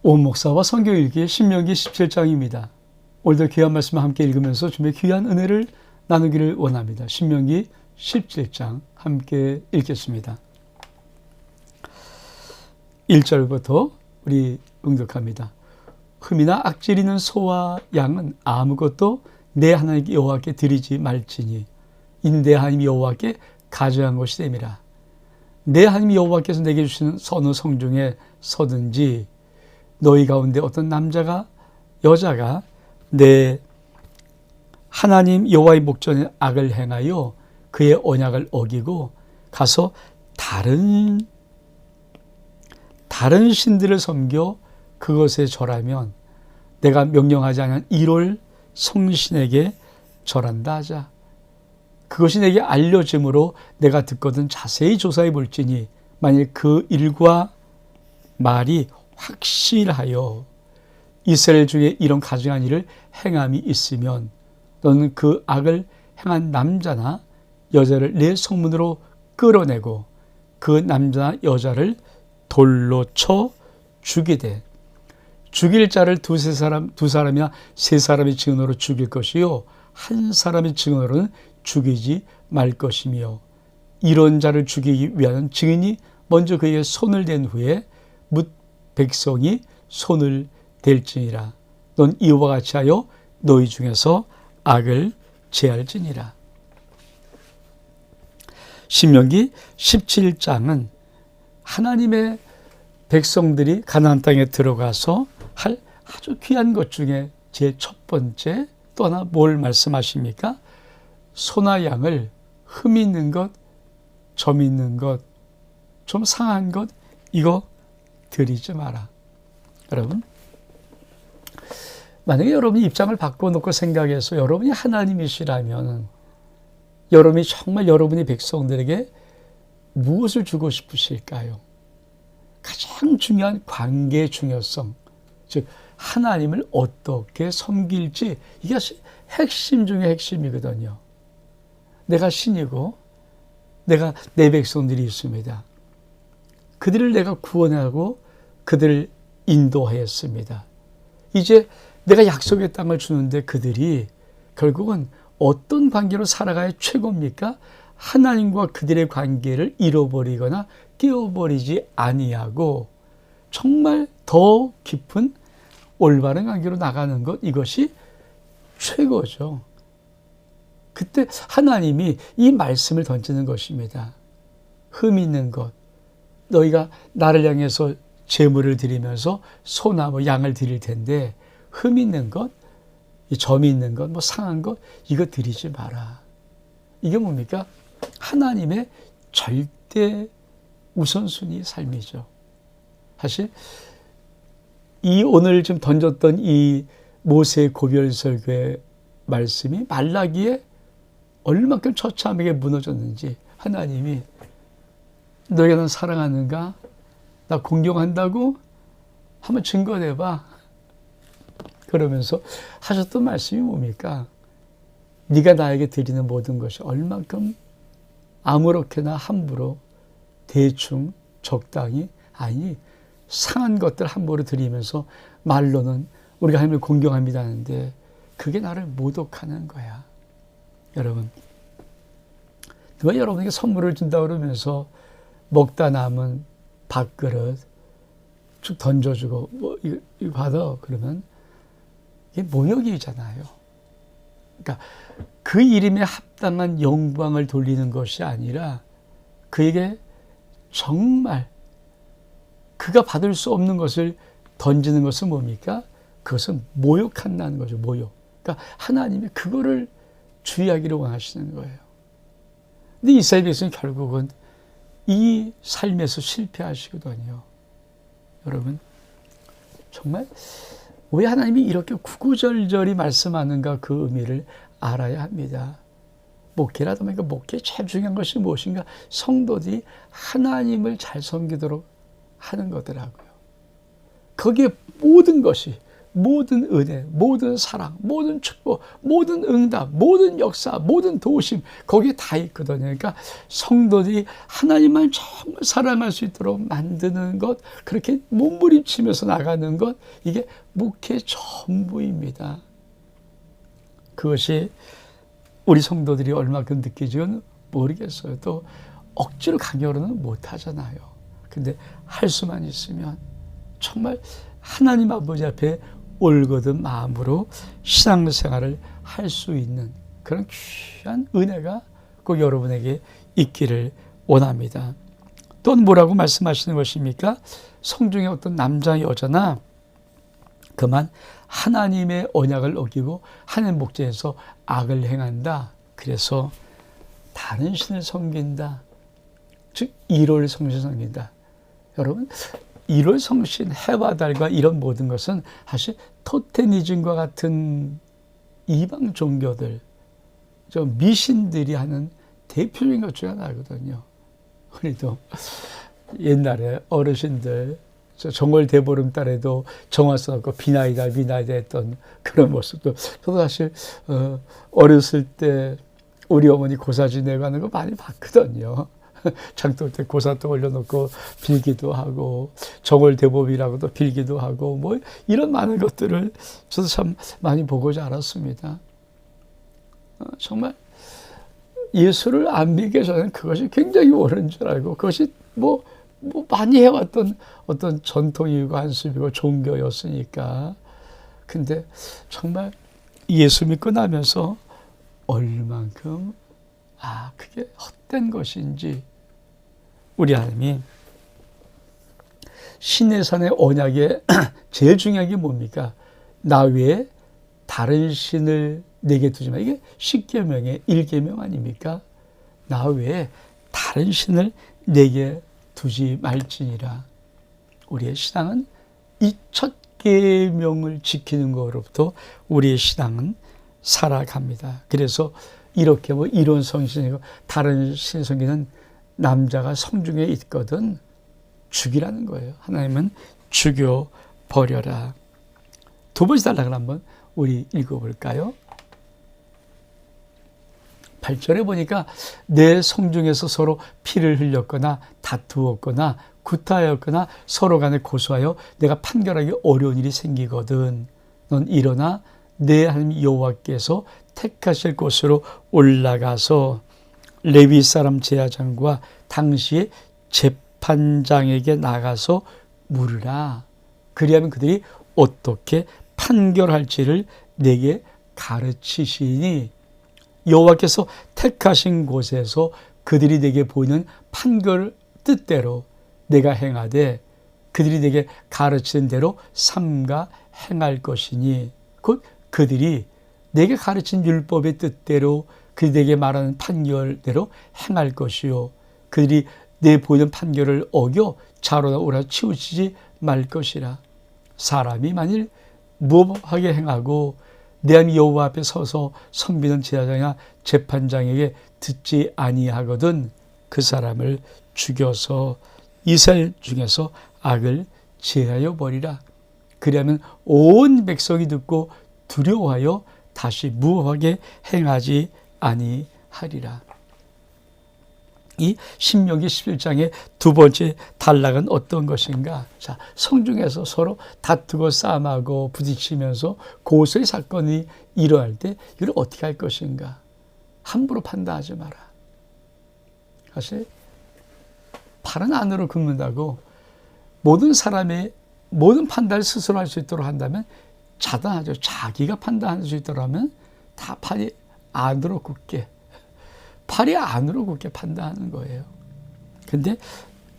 오 목사와 성경 읽기의 신명기 17장입니다. 오늘도 귀한 말씀을 함께 읽으면서 주님의 귀한 은혜를 나누기를 원합니다. 신명기 17장 함께 읽겠습니다. 1절부터 우리 응독합니다. 흠이나 악질 있는 소와 양은 아무것도 내 하나님 여호와께 드리지 말지니 인내 하나님 여호와께 가져간 것이 됨이라. 내 하나님 여호와께서 내게 주시는 어느 성 중에 서든지 너희 가운데 어떤 남자가 여자가 내 하나님 여호와의 목전에 악을 행하여 그의 언약을 어기고 가서 다른 신들을 섬겨 그것에 절하면 내가 명령하지 않은 1월 성신에게 절한다 하자. 그것이 내게 알려짐으로 내가 듣거든 자세히 조사해 볼지니 만일 그 일과 말이 확실하여 이스라엘 중에 이런 가증한 일을 행함이 있으면 너는 그 악을 행한 남자나 여자를 내 성문으로 끌어내고 그 남자나 여자를 돌로 쳐 죽이되 죽일 자를 두 사람이나 세 사람의 증언으로 죽일 것이요 한 사람의 증언으로는 죽이지 말 것이며 이런 자를 죽이기 위한 증인이 먼저 그에게 손을 댄 후에 묻 백성이 손을 댈지니라. 넌 이와 같이 하여 너희 중에서 악을 제할지니라. 신명기 17장은 하나님의 백성들이 가나안 땅에 들어가서 할 아주 귀한 것 중에 제일 첫 번째 또 하나 뭘 말씀하십니까? 소나 양을 흠 있는 것, 점 있는 것, 좀 상한 것 이거 드리지 마라. 여러분, 만약에 여러분이 입장을 바꿔놓고 생각해서 여러분이 하나님이시라면 여러분이 정말 여러분의 백성들에게 무엇을 주고 싶으실까요? 가장 중요한 관계의 중요성, 즉 하나님을 어떻게 섬길지 이게 핵심 중에 핵심이거든요. 내가 신이고 내가 내 백성들이 있습니다. 그들을 내가 구원하고 그들을 인도하였습니다. 이제 내가 약속의 땅을 주는데 그들이 결국은 어떤 관계로 살아가야 최고입니까? 하나님과 그들의 관계를 잃어버리거나 깨어버리지 아니하고 정말 더 깊은 올바른 관계로 나가는 것 이것이 최고죠. 그때 하나님이 이 말씀을 던지는 것입니다. 흠 있는 것, 너희가 나를 향해서 제물을 드리면서 소나 양을 드릴 텐데 흠 있는 것, 점이 있는 것, 상한 것 이거 드리지 마라. 이게 뭡니까? 하나님의 절대 우선순위 삶이죠. 사실 이 오늘 좀 던졌던 이 모세의 고별설교의 말씀이 말라기에 얼마큼 처참하게 무너졌는지 하나님이 너희가 난 사랑하는가? 나 공경한다고? 한번 증거내봐. 그러면서 하셨던 말씀이 뭡니까? 네가 나에게 드리는 모든 것이 얼만큼 아무렇게나 함부로 대충 적당히 아니 상한 것들 함부로 드리면서 말로는 우리가 하나님을 공경합니다 하는데 그게 나를 모독하는 거야. 여러분, 누가 여러분에게 선물을 준다 그러면서 먹다 남은 밥그릇 쭉 던져주고 이거 받아 그러면 이게 모욕이잖아요. 그러니까 그 이름에 합당한 영광을 돌리는 것이 아니라 그에게 정말 그가 받을 수 없는 것을 던지는 것은 뭡니까? 그것은 모욕한다는 거죠. 모욕. 그러니까 하나님이 그거를 주의하기를 원하시는 거예요. 근데 이스라엘 백성은 결국은 이 삶에서 실패하시거든요. 여러분, 정말 왜 하나님이 이렇게 구구절절히 말씀하는가 그 의미를 알아야 합니다. 목회라도 하니까 목회의 제일 중요한 것이 무엇인가? 성도들이 하나님을 잘 섬기도록 하는 거더라고요. 거기에 모든 것이 모든 은혜, 모든 사랑, 모든 축복, 모든 응답, 모든 역사, 모든 도우심 거기에 다 있거든요. 그러니까 성도들이 하나님만 정말 사랑할 수 있도록 만드는 것, 그렇게 몸부림치면서 나가는 것, 이게 목회의 전부입니다. 그것이 우리 성도들이 얼마큼 느끼지는 모르겠어요. 또 억지로 강요로는 못 하잖아요. 근데 할 수만 있으면 정말 하나님 아버지 앞에 올곧은 마음으로 신앙생활을 할 수 있는 그런 귀한 은혜가 꼭 여러분에게 있기를 원합니다. 또 뭐라고 말씀하시는 것입니까? 성중에 어떤 남자 여자나 그만 하나님의 언약을 어기고 하나님 목전에서 악을 행한다. 그래서 다른 신을 섬긴다. 즉 일월 성신 섬긴다. 여러분, 일월 성신, 해와 달과 이런 모든 것은 사실 토테니즘과 같은 이방 종교들, 저 미신들이 하는 대표적인 것 중에 하나거든요. 우리도 옛날에 어르신들 저 정월 대보름달에도 정화 써놓고 비나이다 했던 그런 모습도 저도 사실 어렸을 때 우리 어머니 고사 지내고 하는 거 많이 봤거든요. 장독 때 고사도 올려놓고 빌기도 하고 정월 대보름이라고도 빌기도 하고 뭐 이런 많은 것들을 저도 참 많이 보고 자랐습니다. 정말 예수를 안 믿기 전에는 그것이 굉장히 옳은 줄 알고 그것이 뭐 많이 해왔던 어떤 전통이고 한습이고 종교였으니까. 근데 정말 예수 믿고 나면서 얼만큼 그게 헛된 것인지, 우리 하나님이 신의 언약에 제일 중요한 게 뭡니까? 나 외에 다른 신을 내게 두지 마. 이게 10계명의 1계명 아닙니까? 나 외에 다른 신을 내게 두지 말지니라. 우리의 신앙은 이 첫 계명을 지키는 것으로부터 우리의 신앙은 살아갑니다. 그래서 이렇게 이론 성신이고 다른 신 섬기는 남자가 성중에 있거든 죽이라는 거예요. 하나님은 죽여 버려라. 두 번째 단락을 한번 우리 읽어볼까요? 8절에 보니까 내 성중에서 서로 피를 흘렸거나 다투었거나 구타하였거나 서로 간에 고소하여 내가 판결하기 어려운 일이 생기거든. 넌 일어나 내 하나님 여호와께서 택하실 곳으로 올라가서 레위 사람 제사장과 당시의 재판장에게 나가서 물으라. 그리하면 그들이 어떻게 판결할지를 내게 가르치시니 여호와께서 택하신 곳에서 그들이 내게 보이는 판결 뜻대로 내가 행하되 그들이 내게 가르치는 대로 삼가 행할 것이니 곧 그들이 내게 가르친 율법의 뜻대로 그들이 내게 말하는 판결대로 행할 것이요 그들이 내 보이는 판결을 어겨 좌로나 우로나 치우치지 말 것이라. 사람이 만일 무법하게 행하고 내 하나님 여호와 앞에 서서 섬기는 제사장이나 재판장에게 듣지 아니하거든 그 사람을 죽여서 이스라엘 중에서 악을 제하여 버리라. 그리하면 온 백성이 듣고 두려워하여 다시 무법하게 행하지 아니하리라. 이 신명기 11장의 두 번째 단락은 어떤 것인가? 자, 성중에서 서로 다투고 싸움하고 부딪히면서 고소의 사건이 일어날 때 이걸 어떻게 할 것인가? 함부로 판단하지 마라. 사실 팔은 안으로 굽는다고 모든 사람의 모든 판단을 스스로 할 수 있도록 한다면 자단하죠. 자기가 판단할 수 있도록 하면 다 팔이 안으로 굽게, 팔이 안으로 굽게 판단하는 거예요. 근데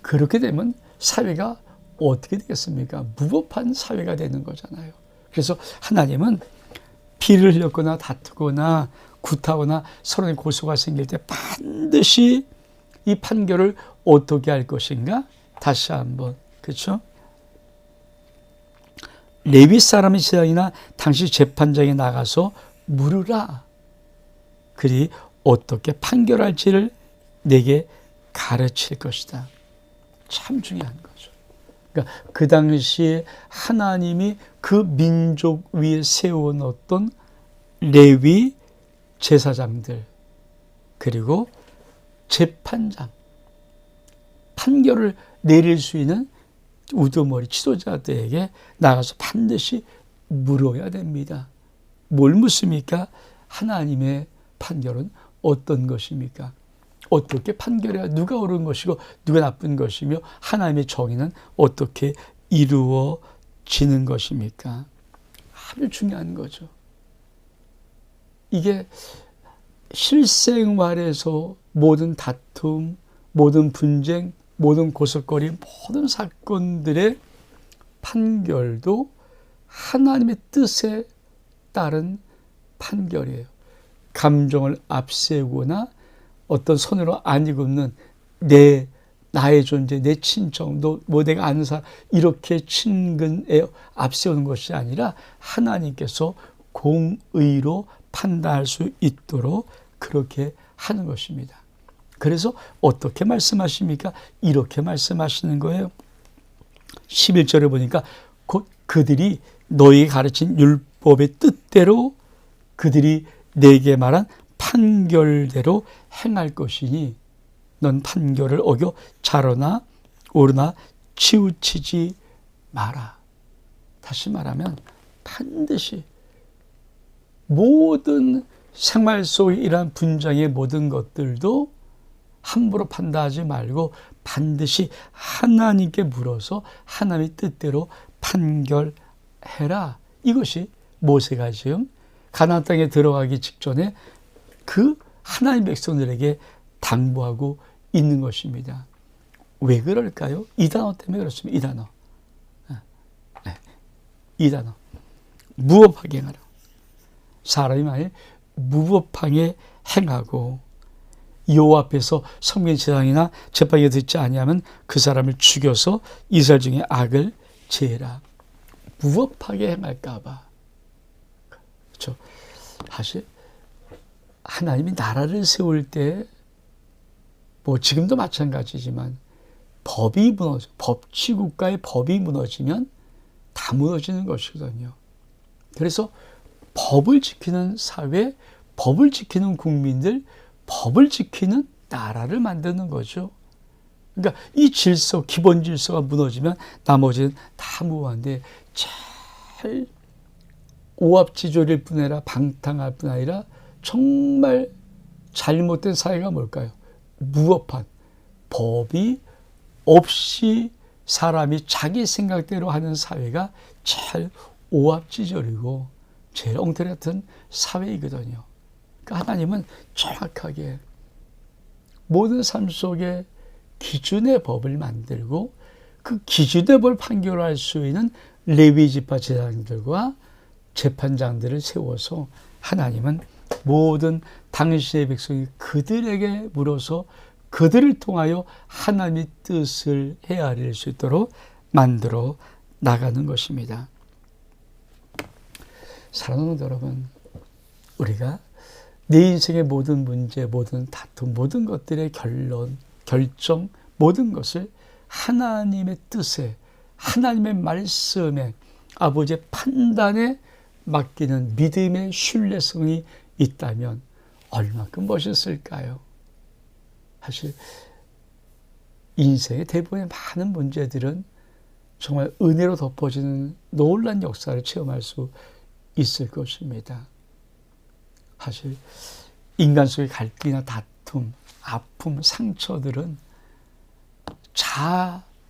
그렇게 되면 사회가 어떻게 되겠습니까? 무법한 사회가 되는 거잖아요. 그래서 하나님은 피를 흘렸거나 다투거나 구타거나 서로의 고소가 생길 때 반드시 이 판결을 어떻게 할 것인가? 다시 한번, 그렇죠? 레위 사람의 제사장이나 당시 재판장에 나가서 물으라. 그리 어떻게 판결할지를 내게 가르칠 것이다. 참 중요한 거죠. 그러니까 그 당시에 하나님이 그 민족 위에 세워놓았던 레위 제사장들, 그리고 재판장, 판결을 내릴 수 있는 우두머리 지도자들에게 나가서 반드시 물어야 됩니다. 뭘 묻습니까? 하나님의 판결은 어떤 것입니까? 어떻게 판결해야 누가 옳은 것이고 누가 나쁜 것이며 하나님의 정의는 어떻게 이루어지는 것입니까? 아주 중요한 거죠. 이게 실생활에서 모든 다툼, 모든 분쟁, 모든 고속거리, 모든 사건들의 판결도 하나님의 뜻에 따른 판결이에요. 감정을 앞세우거나 어떤 손으로 안 익는 나의 존재, 내 친정, 뭐 내가 아는 사람, 이렇게 친근에 앞세우는 것이 아니라 하나님께서 공의로 판단할 수 있도록 그렇게 하는 것입니다. 그래서 어떻게 말씀하십니까? 이렇게 말씀하시는 거예요. 11절에 보니까 곧 그들이 너희에게 가르친 율법의 뜻대로 그들이 내게 말한 판결대로 행할 것이니 넌 판결을 어겨 자르나 오르나 치우치지 마라. 다시 말하면 반드시 모든 생활 속에 이러한 분쟁의 모든 것들도 함부로 판단하지 말고 반드시 하나님께 물어서 하나님의 뜻대로 판결해라. 이것이 모세가 지금 가나안 땅에 들어가기 직전에 그 하나님 백성들에게 당부하고 있는 것입니다. 왜 그럴까요? 이 단어 때문에 그렇습니다. 이 단어. 이 단어. 무법하게 행하라. 사람이 만일 무법하게 행하고 여호와 앞에서 섬긴 제사장이나 제사에 듣지 아니하면 그 사람을 죽여서 이스라엘 중에 악을 제해라. 무법하게 행할까 봐. 그렇죠. 사실 하나님이 나라를 세울 때 뭐 지금도 마찬가지지만 법이 무너져, 법치국가의 법이 무너지면 다 무너지는 것이거든요. 그래서 법을 지키는 사회, 법을 지키는 국민들, 법을 지키는 나라를 만드는 거죠. 그러니까 이 질서, 기본 질서가 무너지면 나머지는 다 무한데 잘 오합지졸일 뿐 아니라 방탕할 뿐 아니라 정말 잘못된 사회가 뭘까요? 무법한, 법이 없이 사람이 자기 생각대로 하는 사회가 제일 오합지졸이고 제일 엉터리 같은 사회이거든요. 그러니까 하나님은 정확하게 모든 삶 속에 기준의 법을 만들고 그 기준의 법을 판결할 수 있는 레위 지파 제사장들과 재판장들을 세워서 하나님은 모든 당시의 백성이 그들에게 물어서 그들을 통하여 하나님의 뜻을 헤아릴 수 있도록 만들어 나가는 것입니다. 사랑하는 여러분, 우리가 내 인생의 모든 문제, 모든 다툼, 모든 것들의 결정, 모든 것을 하나님의 뜻에, 하나님의 말씀에, 아버지의 판단에 맡기는 믿음의 신뢰성이 있다면 얼마큼 멋있을까요? 사실 인생의 대부분의 많은 문제들은 정말 은혜로 덮어지는 놀라운 역사를 체험할 수 있을 것입니다. 사실 인간 속의 갈등이나 다툼, 아픔, 상처들은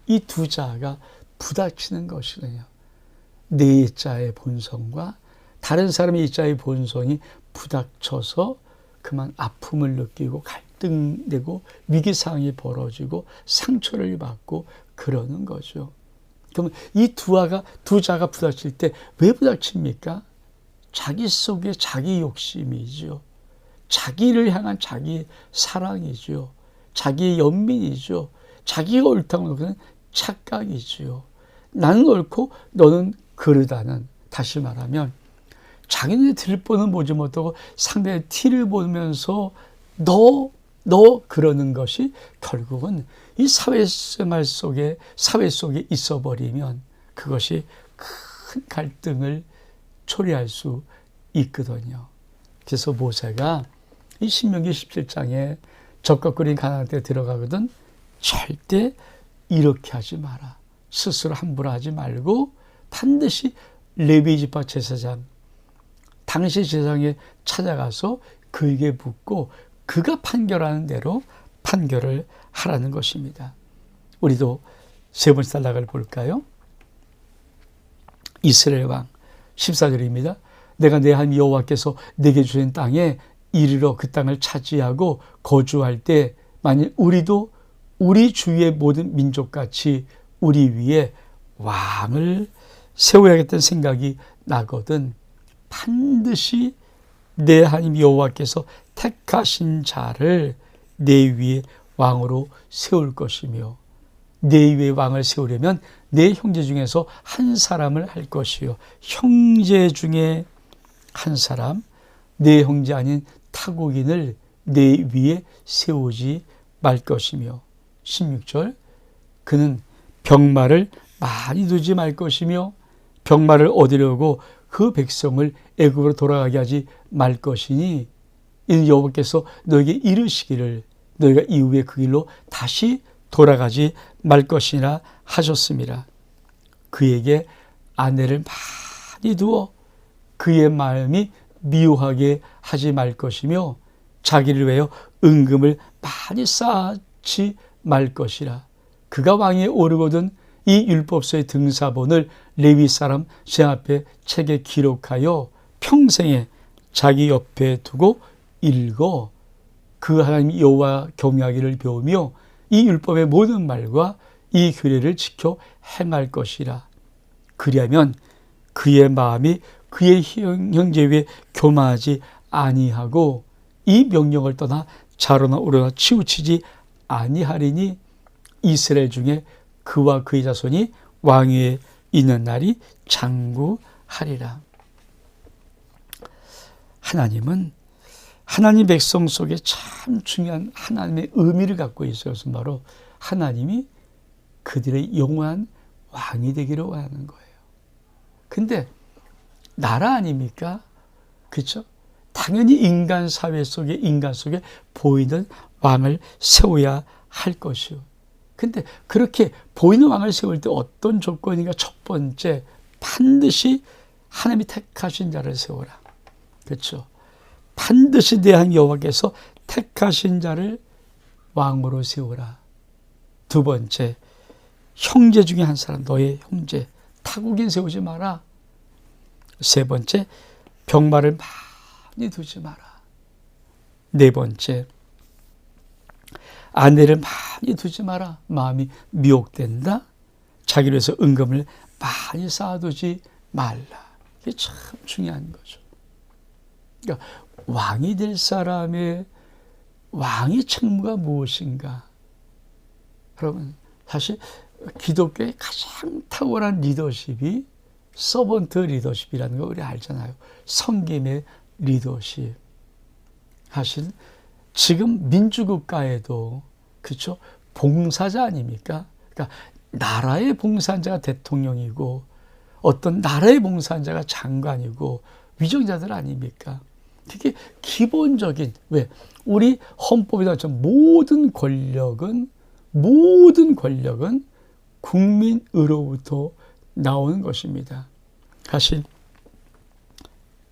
이 두 자아가 부닥치는 것이거든요. 내 자의 본성과 다른 사람의 이 자의 본성이 부닥쳐서 그만 아픔을 느끼고 갈등되고 위기상황이 벌어지고 상처를 받고 그러는 거죠. 그러면 이 두 자가 부닥칠 때 왜 부닥칩니까? 자기 속에 자기 욕심이죠. 자기를 향한 자기 사랑이죠. 자기의 연민이죠. 자기가 옳다고 하는 착각이죠. 나는 옳고 너는 그르다는, 다시 말하면 자기네 들보는 보지 못하고 상대의 티를 보면서 너 그러는 것이 결국은 이 사회 속에 있어 버리면 그것이 큰 갈등을 초래할 수 있거든요. 그래서 모세가 이 신명기 17장에 적각거린 가나안 땅에 들어가거든 절대 이렇게 하지 마라. 스스로 함부로 하지 말고 반드시 레위 지파 제사장, 당시 제사장에 찾아가서 그에게 묻고 그가 판결하는 대로 판결을 하라는 것입니다. 우리도 세 번째 단락을 볼까요? 이스라엘 왕 14절입니다. 내가 내 하나님 여호와께서 내게 주신 땅에 이르러 그 땅을 차지하고 거주할 때 만일 우리도 우리 주위의 모든 민족같이 우리 위에 왕을 세워야겠다는 생각이 나거든 반드시 내 하나님 여호와께서 택하신 자를 내 위에 왕으로 세울 것이며 내 위에 왕을 세우려면 내 형제 중에서 한 사람을 할 것이요 형제 중에 한 사람 내 형제 아닌 타국인을 내 위에 세우지 말 것이며 16절 그는 병마를 많이 두지 말 것이며 병마를 얻으려고 그 백성을 애굽으로 돌아가게 하지 말 것이니 이는 여호와께서 너에게 이르시기를 너희가 이후에 그 길로 다시 돌아가지 말 것이라 하셨습니다. 그에게 아내를 많이 두어 그의 마음이 미워하게 하지 말 것이며 자기를 위하여 은금을 많이 쌓지 말 것이라. 그가 왕위에 오르거든 이 율법서의 등사본을 레위 사람 제 앞에 책에 기록하여 평생에 자기 옆에 두고 읽어 그 하나님 여호와 경외하기를 배우며 이 율법의 모든 말과 이 규례를 지켜 행할 것이라. 그리하면 그의 마음이 그의 형제 위에 교만하지 아니하고 이 명령을 떠나 좌로나 우로나 치우치지 아니하리니 이스라엘 중에 그와 그의 자손이 왕위에 있는 날이 장구하리라. 하나님은 하나님 백성 속에 참 중요한 하나님의 의미를 갖고 있어요. 그것은 바로 하나님이 그들의 영원한 왕이 되기를 원하는 거예요. 근데 나라 아닙니까? 그렇죠? 당연히 인간 사회 속에 인간 속에 보이는 왕을 세워야 할 것이요. 근데 그렇게 보이는 왕을 세울 때 어떤 조건인가? 첫 번째, 반드시 하나님이 택하신 자를 세워라. 그렇죠? 반드시 내 하나님 여호와께서 택하신 자를 왕으로 세우라. 두 번째, 형제 중에 한 사람, 너의 형제, 타국인 세우지 마라. 세 번째, 병마를 많이 두지 마라. 네 번째, 아내를 많이 두지 마라. 마음이 미혹된다. 자기를 위해서 은금을 많이 쌓아두지 말라. 이게 참 중요한 거죠. 그러니까 왕이 될 사람의 왕의 책무가 무엇인가? 여러분, 사실 기독교의 가장 탁월한 리더십이 서번트 리더십이라는 거 우리 알잖아요. 섬김의 리더십. 사실 지금 민주국가에도 그렇죠? 봉사자 아닙니까? 그러니까 나라의 봉사자가 대통령이고 어떤 나라의 봉사자가 장관이고 위정자들 아닙니까? 그게 기본적인 왜 우리 헌법에 나왔던 모든 권력은 국민으로부터 나오는 것입니다. 사실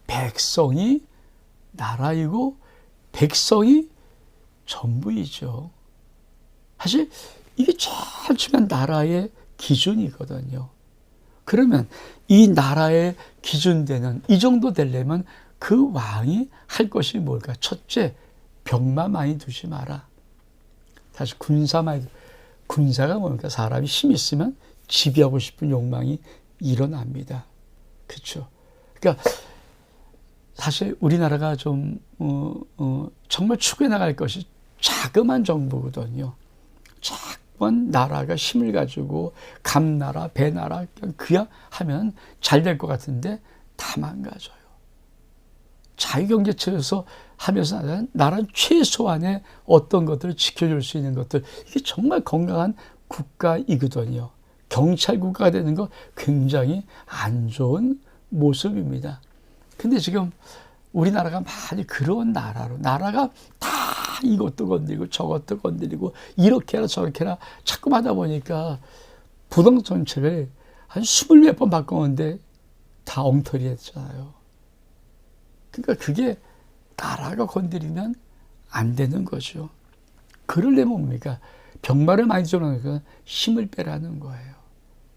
백성이 나라이고 백성이 전부이죠. 사실 이게 제일 중요한 나라의 기준이거든요. 그러면 이 나라의 기준되는 이 정도 되려면 그 왕이 할 것이 뭘까? 첫째, 병마 많이 두지 마라. 사실 군사가 뭡니까? 사람이 힘 있으면 지배하고 싶은 욕망이 일어납니다. 그렇죠? 그러니까 사실 우리나라가 좀 정말 추구해 나갈 것이 자그마한 정부거든요. 자꾸만 나라가 힘을 가지고 감나라, 배나라 그냥 하면 잘 될 것 같은데 다 망가져요. 자유경제체에서 하면서 나라는 최소한의 어떤 것들을 지켜줄 수 있는 것들, 이게 정말 건강한 국가이거든요. 경찰 국가가 되는 거 굉장히 안 좋은 모습입니다. 근데 지금 우리나라가 많이 그런 나라로, 나라가 다 이것도 건드리고 저것도 건드리고 이렇게 해라 저렇게 해라 자꾸 하다 보니까 부동산 정책을 한 20몇 번 바꿨는데 다 엉터리 했잖아요. 그러니까 그게 나라가 건드리면 안 되는 거죠. 그러려면 뭡니까? 병마를 많이 주는 힘을 빼라는 거예요.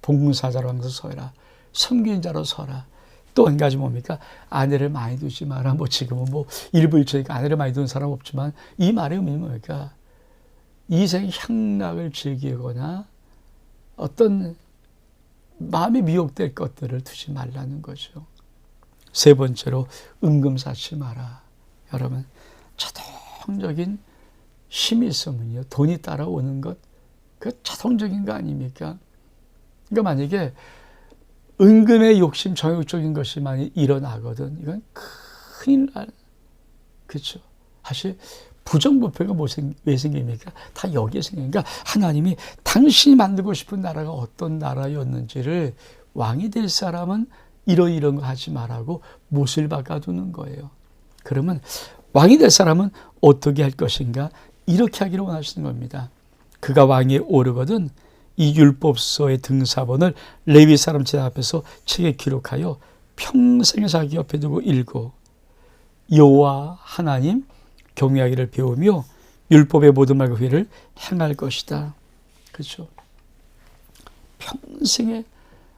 봉사자로 항상 서라. 섬기자로 서라. 또 한 가지 뭡니까? 아내를 많이 두지 마라. 뭐 지금은 뭐 일부 일처니까 아내를 많이 두는 사람 없지만 이 말의 의미는 뭡니까? 이생 향락을 즐기거나 어떤 마음에 미혹될 것들을 두지 말라는 거죠. 세 번째로 은금 쌓지 마라. 여러분, 자동적인 힘이 있으면요, 돈이 따라오는 것, 그 자동적인 거 아닙니까? 그러니까 만약에 은금의 욕심, 정욕적인 것이 많이 일어나거든, 이건 큰일 날, 그렇죠? 사실 부정부패가 왜 생깁니까? 다 여기에 생깁니까? 하나님이 당신이 만들고 싶은 나라가 어떤 나라였는지를 왕이 될 사람은 이런 거 하지 말라고 못을 박아두는 거예요. 그러면 왕이 될 사람은 어떻게 할 것인가? 이렇게 하기를 원하시는 겁니다. 그가 왕위에 오르거든 이 율법서의 등사본을 레위 사람 제단 앞에서 책에 기록하여 평생에 자기 옆에 두고 읽고 여호와 하나님 경외하기를 배우며 율법의 모든 말과 회를 행할 것이다. 그렇죠? 평생에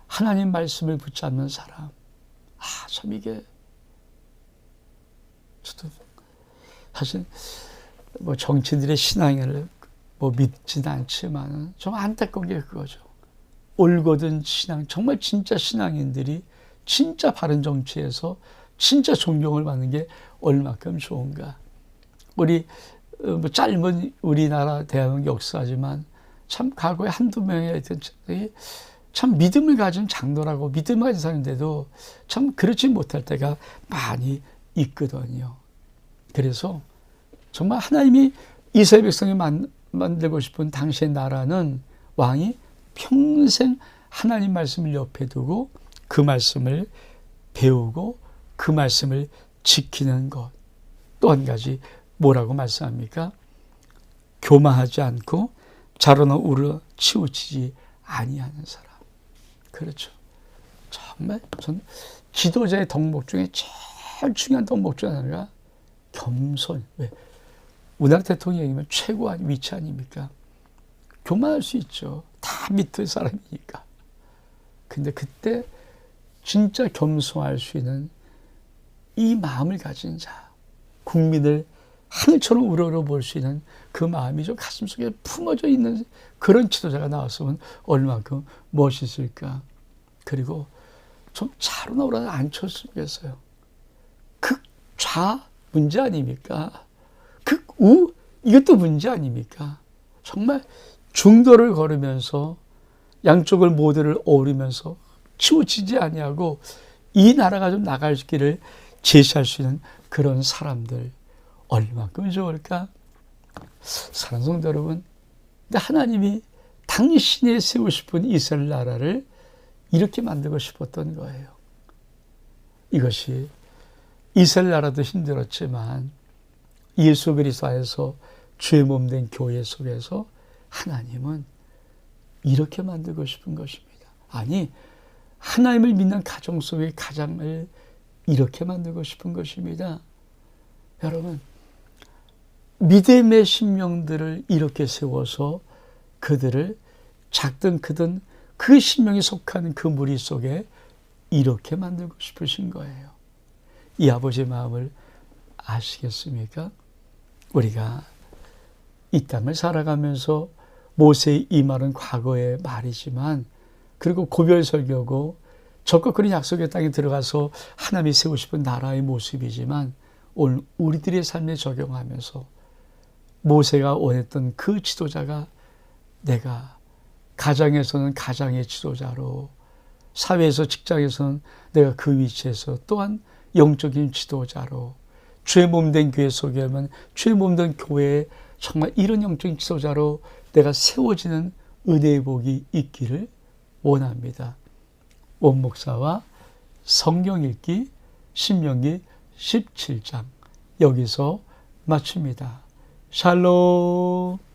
하나님 말씀을 붙잡는 사람. 참 이게 저도 사실 뭐 정치인들의 신앙을 뭐 믿지는 않지만 좀 안타까운 게 그거죠. 올곧은 신앙, 정말 진짜 신앙인들이 진짜 바른 정치에서 진짜 존경을 받는 게 얼마큼 좋은가. 우리 뭐 짧은 우리나라 대한민국 역사지만 참 과거에 한두 명의 참 믿음을 가진 장로라고 믿음을 가진 사람인데도 참 그렇지 못할 때가 많이 있거든요. 그래서 정말 하나님이 이스라엘 백성이 만들고 싶은 당시의 나라는 왕이 평생 하나님 말씀을 옆에 두고 그 말씀을 배우고 그 말씀을 지키는 것. 또 한 가지 뭐라고 말씀합니까? 교만하지 않고 자로나 우러 치우치지 아니하는 사람. 그렇죠. 정말 전 지도자의 덕목 중에 제일 중요한 덕목 중 하나가 겸손. 왜? 우리나라 대통령이면 최고한 위치 아닙니까? 교만할 수 있죠. 다 밑에 사람이니까. 근데 그때 진짜 겸손할 수 있는 이 마음을 가진 자, 국민을 하늘처럼 우러러볼 수 있는 그 마음이 좀 가슴속에 품어져 있는 그런 지도자가 나왔으면 얼마큼 멋있을까. 그리고 좀 자로나 우러나 앉혔으면 좋겠어요. 극좌 문제 아닙니까? 극우 이것도 문제 아닙니까? 정말 중도를 걸으면서 양쪽을 모두를 어우르면서 치우치지 아니하고 이 나라가 좀 나갈 길을 제시할 수 있는 그런 사람들 얼마큼 좋을까? 사랑하는 성도 여러분, 근데 하나님이 당신이 세우고 싶은 이스라엘 나라를 이렇게 만들고 싶었던 거예요. 이것이 이스라엘 나라도 힘들었지만 예수 그리스도 안에서 주의 몸 된 교회 속에서 하나님은 이렇게 만들고 싶은 것입니다. 아니, 하나님을 믿는 가정 속의 가장을 이렇게 만들고 싶은 것입니다. 여러분, 믿음의 신명들을 이렇게 세워서 그들을 작든 크든 그 신명에 속하는 그 무리 속에 이렇게 만들고 싶으신 거예요. 이 아버지의 마음을 아시겠습니까? 우리가 이 땅을 살아가면서 모세의 이 말은 과거의 말이지만 그리고 고별 설교고 적극 그런 약속의 땅에 들어가서 하나님이 세우고 싶은 나라의 모습이지만 오늘 우리들의 삶에 적용하면서 모세가 원했던 그 지도자가 내가 가정에서는 가장의 지도자로 사회에서 직장에서는 내가 그 위치에서 또한 영적인 지도자로 주의 몸된 교회 속에 하면 주의 몸된 교회에 정말 이런 영적인 지도자로 내가 세워지는 은혜의 복이 있기를 원합니다. 원목사와 성경 읽기 신명기 17장 여기서 마칩니다. 샬롬.